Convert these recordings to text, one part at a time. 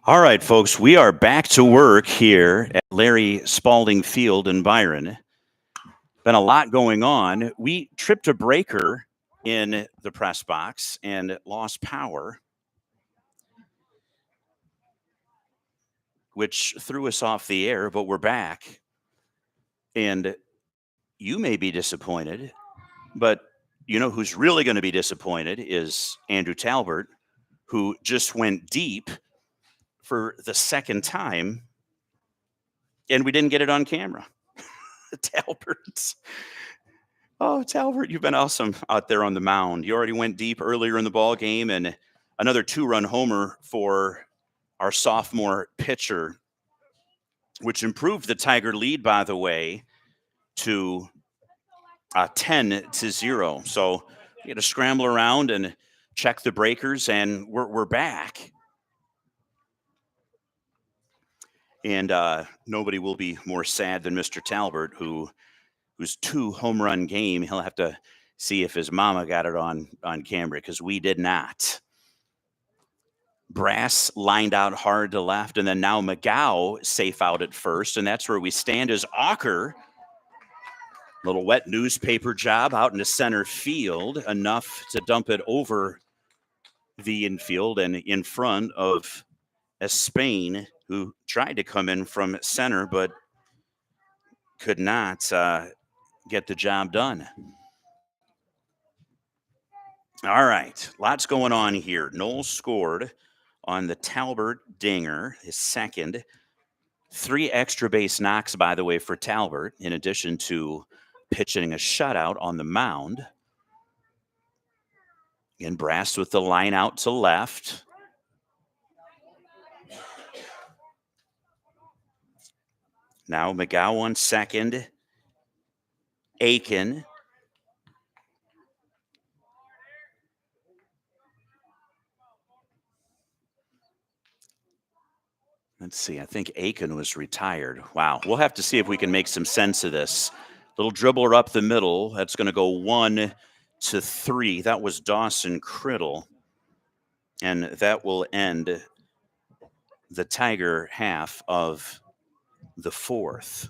All right, folks, we are back to work here at Larry Spalding Field in Byron. Been a lot going on. We tripped a breaker in the press box and lost power, which threw us off the air, but we're back. And you may be disappointed, but you know who's really going to be disappointed is Andrew Talbert, who just went deep for the second time, and we didn't get it on camera. Talbert. Oh, Talbert, you've been awesome out there on the mound. You already went deep earlier in the ball game, and another two-run homer for our sophomore pitcher, which improved the Tiger lead, by the way, to 10-0. So you got to scramble around and check the breakers, and we're back. And nobody will be more sad than Mr. Talbert, whose 2 home run game. He'll have to see if his mama got it on camera, because we did not. Brass lined out hard to left, and then now McGow safe out at first, and that's where we stand as Auker. Little wet newspaper job out into center field, enough to dump it over the infield and in front of Spain, who tried to come in from center but could not get the job done. All right, lots going on here. Knowles scored on the Talbert dinger, his second. 3 extra base knocks, by the way, for Talbert, in addition to pitching a shutout on the mound. And Brass with the line out to left. Now McGow on second. Aiken. Let's see. I think Aiken was retired. Wow. We'll have to see if we can make some sense of this. Little dribbler up the middle. That's going to go 1-3. That was Dawson Criddle. And that will end the Tiger half of the 4th.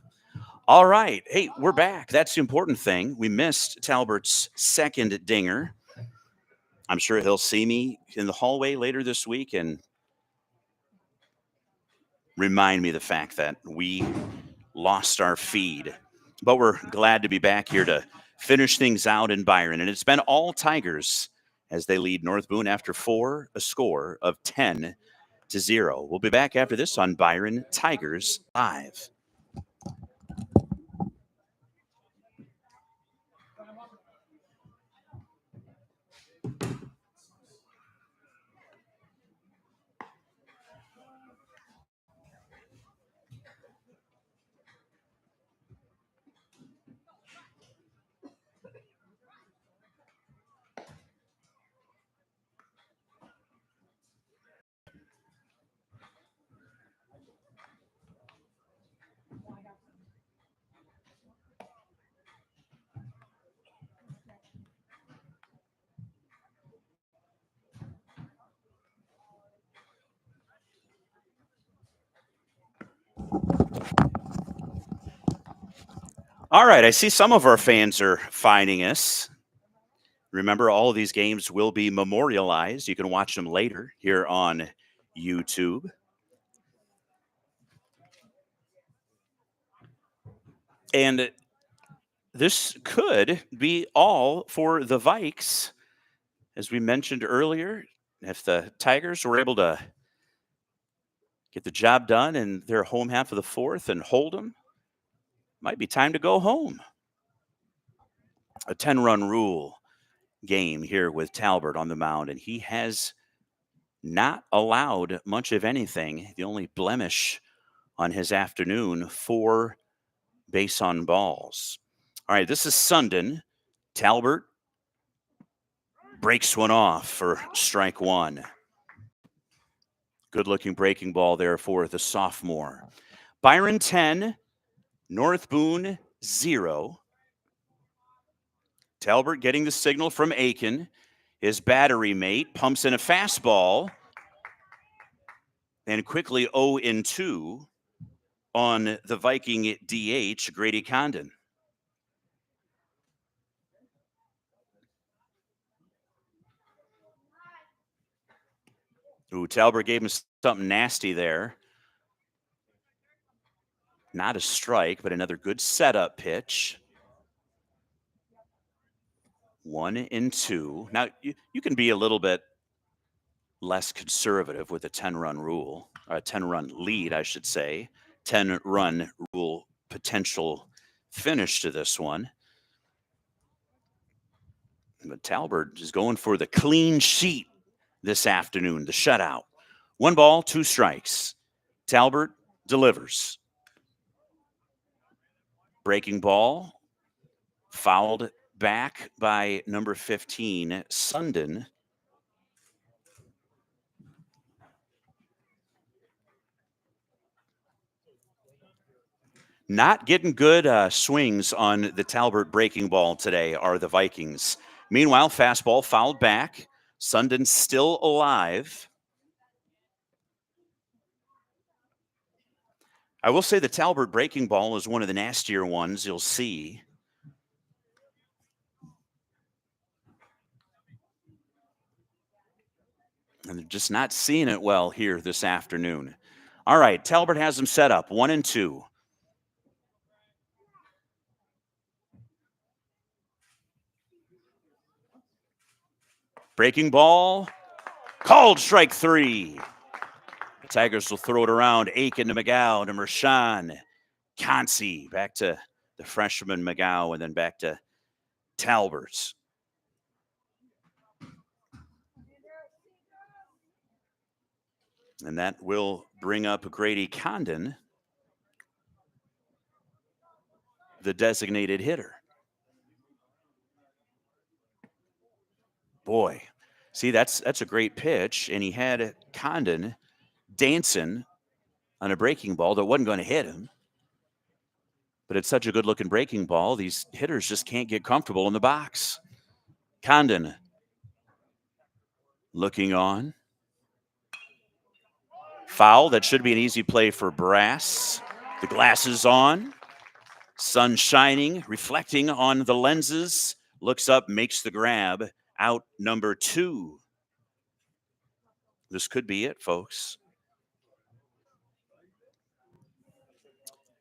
All right. Hey, we're back. That's the important thing. We missed Talbert's second dinger. I'm sure he'll see me in the hallway later this week and remind me of the fact that we lost our feed. But we're glad to be back here to finish things out in Byron. And it's been all Tigers as they lead North Boone after 4, a score of 10-0. We'll be back after this on Byron Tigers Live. All right, I see some of our fans are finding us. Remember, all of these games will be memorialized. You can watch them later here on YouTube. And this could be all for the Vikes. As we mentioned earlier, if the Tigers were able to get the job done in their home half of the 4th and hold them, might be time to go home. A 10-run rule game here with Talbert on the mound, and he has not allowed much of anything. The only blemish on his afternoon, 4 base on balls. All right, this is Sundin. Talbert breaks one off for strike 1. Good-looking breaking ball there for the sophomore. Byron 10, North Boone 0. Talbert getting the signal from Aiken. His battery mate pumps in a fastball. And quickly 0-2 on the Viking DH, Grady Condon. Ooh, Talbert gave him something nasty there. Not a strike, but another good setup pitch. 1-2. Now, you can be a little bit less conservative with a 10-run rule, a 10-run lead, I should say. 10-run rule potential finish to this one. But Talbert is going for the clean sheet this afternoon, the shutout. 1 ball, 2 strikes. Talbert delivers. Breaking ball, fouled back by number 15, Sundin. Not getting good swings on the Talbert breaking ball today are the Vikings. Meanwhile, fastball fouled back. Sundin still alive. I will say the Talbert breaking ball is one of the nastier ones you'll see. And they're just not seeing it well here this afternoon. All right, Talbert has him set up 1-2. Breaking ball, called strike 3. The Tigers will throw it around. Aiken to McGow to Mershawn. Consi back to the freshman McGow, and then back to Talbert. And that will bring up Grady Condon, the designated hitter. Boy, see, that's a great pitch, and he had Condon dancing on a breaking ball that wasn't going to hit him. But it's such a good-looking breaking ball, these hitters just can't get comfortable in the box. Condon looking on. Foul. That should be an easy play for Brass. The glasses on. Sun shining, reflecting on the lenses. Looks up, makes the grab. Out number 2. This could be it, folks.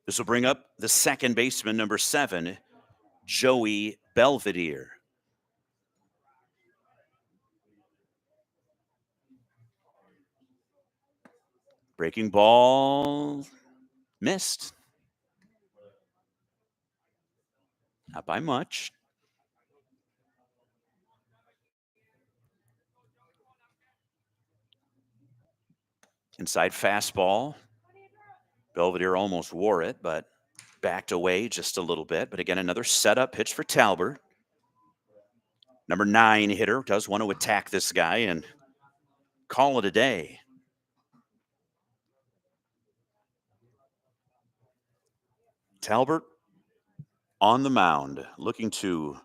This will bring up the second baseman, number 7, Joey Belvedere. Breaking ball missed. Not by much. Inside fastball. Belvedere almost wore it, but backed away just a little bit. But again, another setup pitch for Talbert. Number 9 hitter does want to attack this guy and call it a day. Talbert on the mound, looking to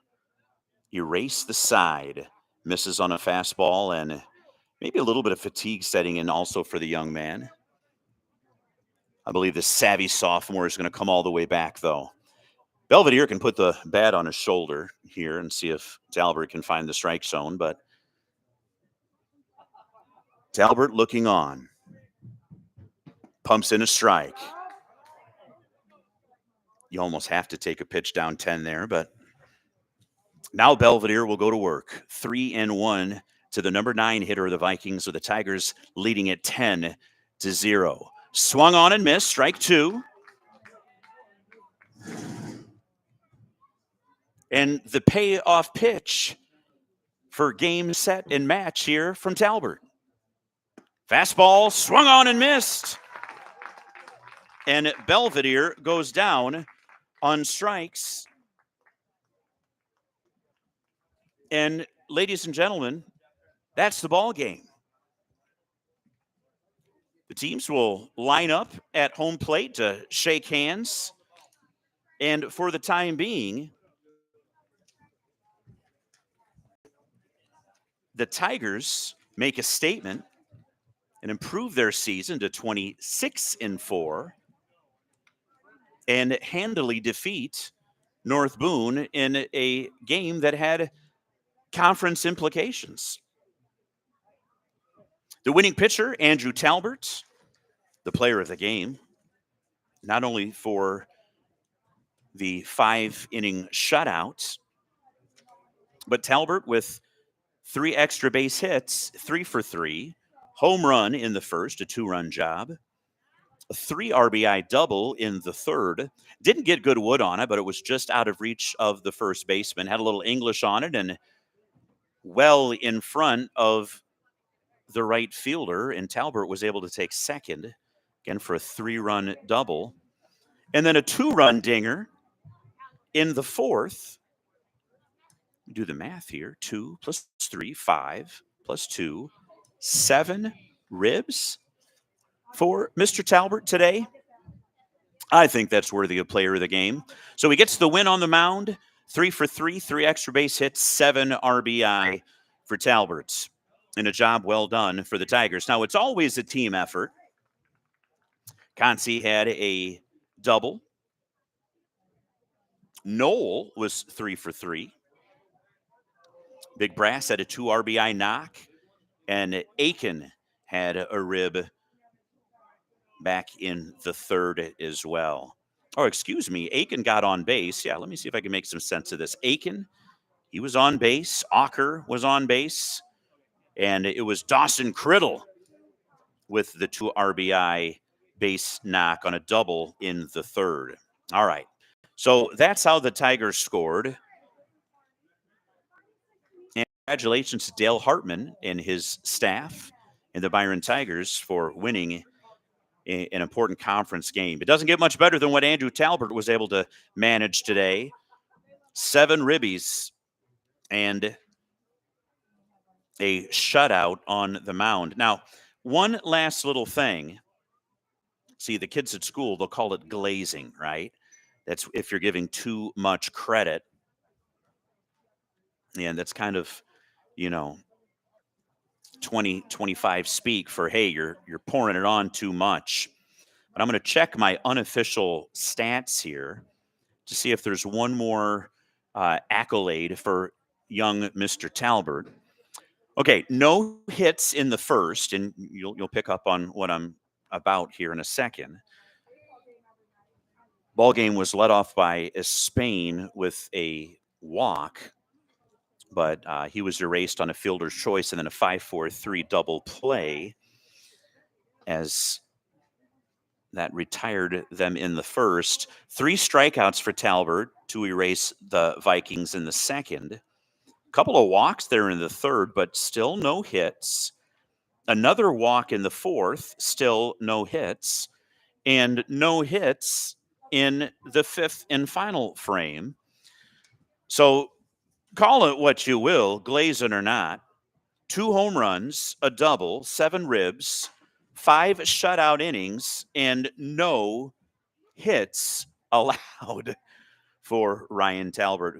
erase the side. Misses on a fastball, and maybe a little bit of fatigue setting in also for the young man. I believe the savvy sophomore is going to come all the way back, though. Belvedere can put the bat on his shoulder here and see if Talbert can find the strike zone, but Talbert looking on. Pumps in a strike. You almost have to take a pitch down 10 there, but now Belvedere will go to work. 3-1 to the number 9 hitter of the Vikings, with the Tigers leading at 10-0. Swung on and missed, strike 2. And the payoff pitch for game, set, and match here from Talbert. Fastball swung on and missed. And Belvedere goes down on strikes. And ladies and gentlemen, that's the ball game. The teams will line up at home plate to shake hands. And for the time being, the Tigers make a statement and improve their season to 26-4 and handily defeat North Boone in a game that had conference implications. The winning pitcher, Andrew Talbert, the player of the game, not only for the 5-inning shutout, but Talbert with 3 extra base hits, 3 for 3, home run in the first, a 2-run job, a 3 RBI double in the third. Didn't get good wood on it, but it was just out of reach of the first baseman. Had a little English on it and well in front of the right fielder, and Talbert was able to take second, again for a 3-run double. And then a 2-run dinger in the fourth. Do the math here. 2 plus 3, 5 plus 2, 7 ribs for Mr. Talbert today. I think that's worthy of player of the game. So he gets the win on the mound, 3 for 3, 3 extra base hits, 7 RBI for Talbert. And a job well done for the Tigers. Now, it's always a team effort. Consi had a double. Noel was 3 for 3. Big Brass had a 2 RBI knock. And Aiken had a rib back in the third as well. Oh, excuse me. Aiken got on base. Yeah, let me see if I can make some sense of this. Aiken, he was on base. Auker was on base. And it was Dawson Criddle with the 2 RBI base knock on a double in the third. All right. So that's how the Tigers scored. And congratulations to Dale Hartman and his staff and the Byron Tigers for winning an important conference game. It doesn't get much better than what Andrew Talbert was able to manage today. 7 ribbies and a shutout on the mound. Now, one last little thing. See, the kids at school, they'll call it glazing, right? That's if you're giving too much credit. And that's kind of, 2025 speak for, hey, you're pouring it on too much. But I'm going to check my unofficial stats here to see if there's one more accolade for young Mr. Talbert. Okay, no hits in the first, and you'll pick up on what I'm about here in a second. Ball game was led off by Spain with a walk, but he was erased on a fielder's choice and then a 5-4-3 double play as that retired them in the first. 3 strikeouts for Talbert to erase the Vikings in the second. A couple of walks there in the third, but still no hits. Another walk in the fourth, still no hits. And no hits in the fifth and final frame. So call it what you will, glazing or not. 2 home runs, a double, 7 ribs, 5 shutout innings, and no hits allowed for Ryan Talbert,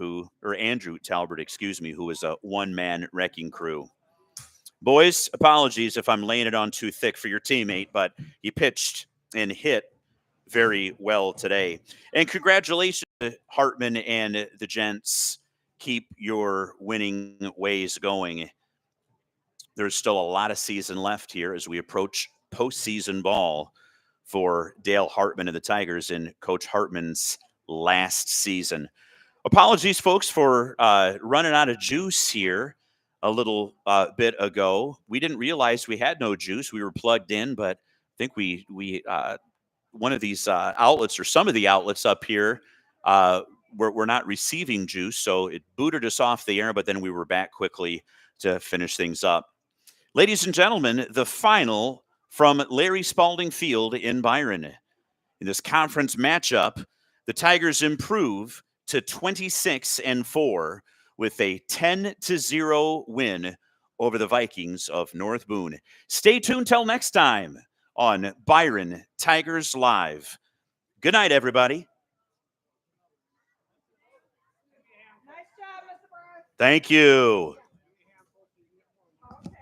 Andrew Talbert, who was a one-man wrecking crew. Boys, apologies if I'm laying it on too thick for your teammate, but he pitched and hit very well today. And congratulations to Hartman and the gents. Keep your winning ways going. There's still a lot of season left here as we approach postseason ball for Dale Hartman and the Tigers in Coach Hartman's last season. Apologies, folks, for running out of juice here a little bit ago. We didn't realize we had no juice. We were plugged in, but I think we one of these outlets or some of the outlets up here we're not receiving juice, so it booted us off the air, but then we were back quickly to finish things up. Ladies and gentlemen, the final from Larry Spalding Field in Byron. In this conference matchup, the Tigers improve to 26-4 with a 10-0 win over the Vikings of North Boone. Stay tuned till next time on Byron Tigers Live. Good night, everybody. Nice job, Mr. Brown. Thank you.